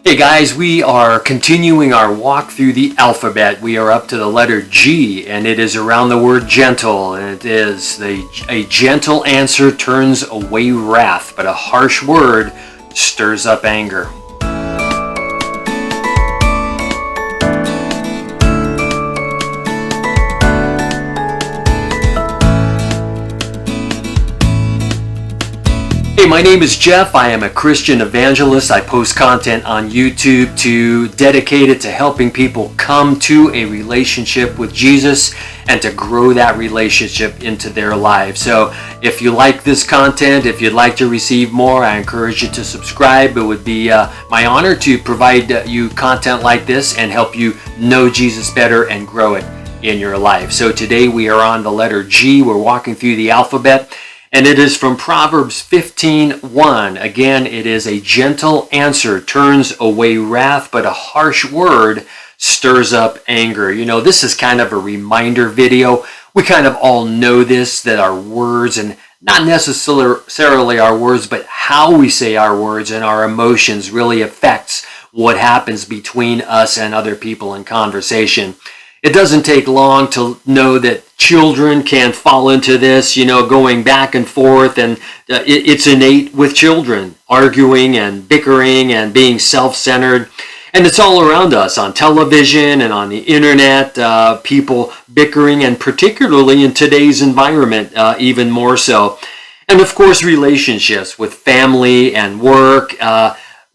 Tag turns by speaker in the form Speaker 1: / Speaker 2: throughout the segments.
Speaker 1: Hey guys, we are continuing our walk through the alphabet. We are up to the letter G, and it is around the word gentle. And it is a gentle answer turns away wrath, but a harsh word stirs up anger. Hey, my name is Jeff. I am a Christian evangelist. I post content on YouTube dedicated to helping people come to a relationship with Jesus and to grow that relationship into their lives. So if you like this content, if you'd like to receive more, I encourage you to subscribe. It would be my honor to provide you content like this and help you know Jesus better and grow it in your life. So today we are on the letter G. We're walking through the alphabet. And it is from Proverbs 15:1. Again, it is a gentle answer turns away wrath, but a harsh word stirs up anger. You know, this is kind of a reminder video. We kind of all know this, that our words, and not necessarily our words, but how we say our words and our emotions really affects what happens between us and other people in conversation. It doesn't take long to know that children can fall into this, going back and forth, and it's innate with children, arguing and bickering and being self-centered. And it's all around us on television and on the internet, people bickering, and particularly in today's environment, even more so. And of course, relationships with family and work.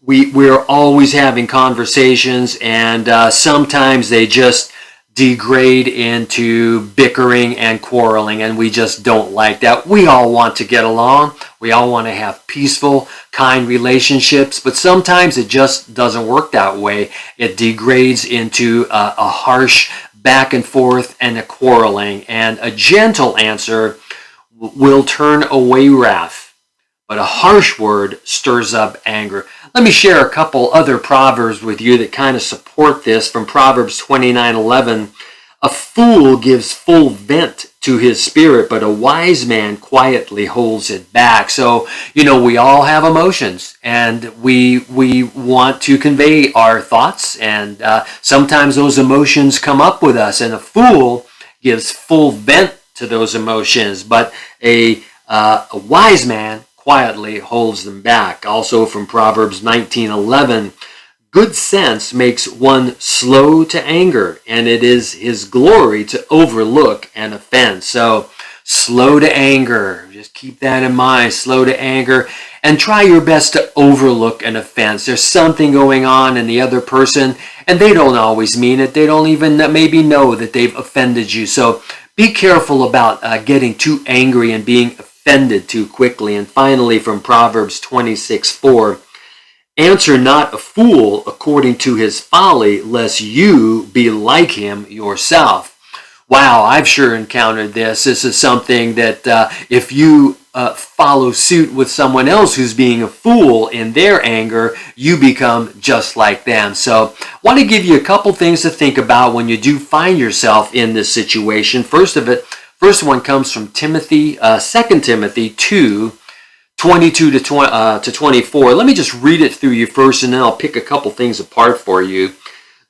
Speaker 1: We're always having conversations, and sometimes they just degrade into bickering and quarreling, and we just don't like that. We all want to get along. We all want to have peaceful, kind relationships, but sometimes it just doesn't work that way. It degrades into a harsh back and forth and a quarreling, and a gentle answer will turn away wrath, but a harsh word stirs up anger. Let me share a couple other proverbs with you that kind of support this. From Proverbs 29:11, a fool gives full vent to his spirit, but a wise man quietly holds it back. So, we all have emotions, and we want to convey our thoughts, and sometimes those emotions come up with us, and a fool gives full vent to those emotions, but a wise man quietly holds them back. Also from Proverbs 19:11, good sense makes one slow to anger, and it is his glory to overlook an offense. So slow to anger, just keep that in mind, slow to anger, and try your best to overlook an offense. There's something going on in the other person, and they don't always mean it. They don't even maybe know that they've offended you. So be careful about getting too angry and being offended too quickly. And finally, from Proverbs 26:4, answer not a fool according to his folly, lest you be like him yourself. Wow, I've sure encountered this. This is something that if you follow suit with someone else who's being a fool in their anger, you become just like them. So I want to give you a couple things to think about when you do find yourself in this situation. First one comes from Timothy, 2 Timothy 2:22 to 24. Let me just read it through you first, and then I'll pick a couple things apart for you.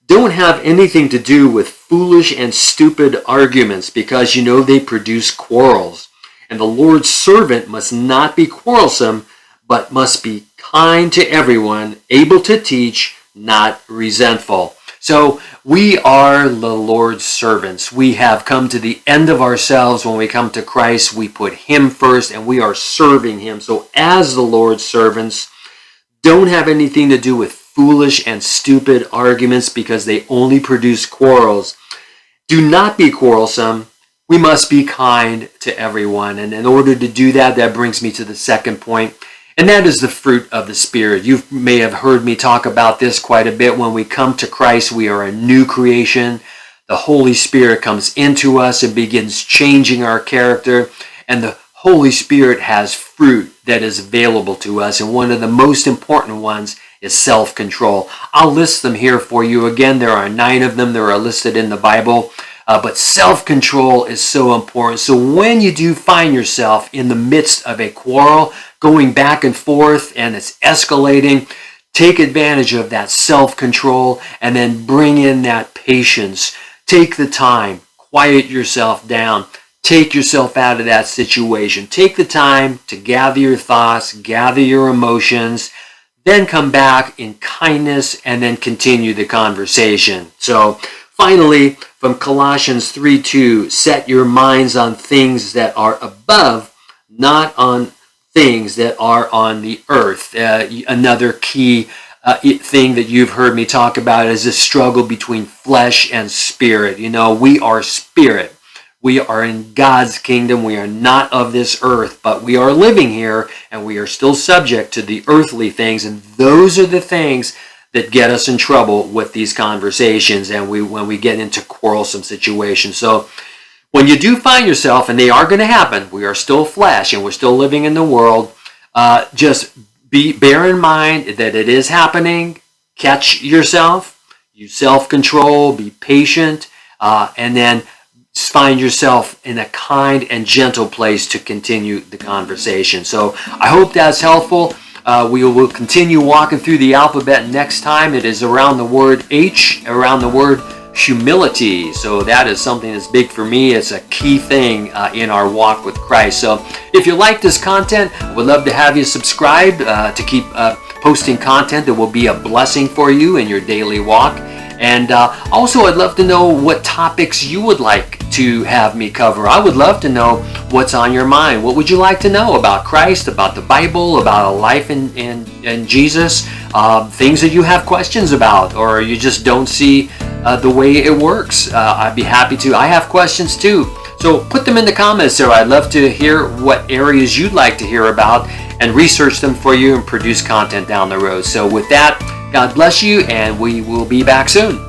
Speaker 1: Don't have anything to do with foolish and stupid arguments, because they produce quarrels. And the Lord's servant must not be quarrelsome, but must be kind to everyone, able to teach, not resentful. So we are the Lord's servants. We have come to the end of ourselves. When we come to Christ, we put him first, and we are serving him. So as the Lord's servants, don't have anything to do with foolish and stupid arguments, because they only produce quarrels. Do not be quarrelsome. We must be kind to everyone. And in order to do that, that brings me to the second point. And that is the fruit of the Spirit. You may have heard me talk about this quite a bit. When we come to Christ, we are a new creation. The Holy Spirit comes into us and begins changing our character. And the Holy Spirit has fruit that is available to us. And one of the most important ones is self-control. I'll list them here for you. Again, there are 9 of them that are listed in the Bible. But self-control is so important. So when you do find yourself in the midst of a quarrel, going back and forth, and it's escalating, take advantage of that self-control and then bring in that patience. Take the time, quiet yourself down, take yourself out of that situation. Take the time to gather your thoughts, gather your emotions, then come back in kindness and then continue the conversation. So finally, from Colossians 3:2, set your minds on things that are above, not on things that are on the earth. Another key thing that you've heard me talk about is the struggle between flesh and spirit. You know, we are spirit. We are in God's kingdom. We are not of this earth, but we are living here and we are still subject to the earthly things. And those are the things that get us in trouble with these conversations and when we get into quarrelsome situations. So when you do find yourself, and they are going to happen, we are still flesh and we're still living in the world, just bear in mind that it is happening. Catch yourself, use self-control, be patient, and then find yourself in a kind and gentle place to continue the conversation. So I hope that's helpful. We will continue walking through the alphabet next time. It is around the word H, around the word humility. So that is something that's big for me. It's a key thing in our walk with Christ. So if you like this content, I would love to have you subscribe to keep posting content that will be a blessing for you in your daily walk. And also, I'd love to know what topics you would like to have me cover. I would love to know what's on your mind. What would you like to know about Christ, about the Bible, about a life in Jesus? Things that you have questions about, or you just don't see the way it works. I'd be happy to. I have questions too. So put them in the comments there. I'd love to hear what areas you'd like to hear about and research them for you and produce content down the road. So with that, God bless you, and we will be back soon.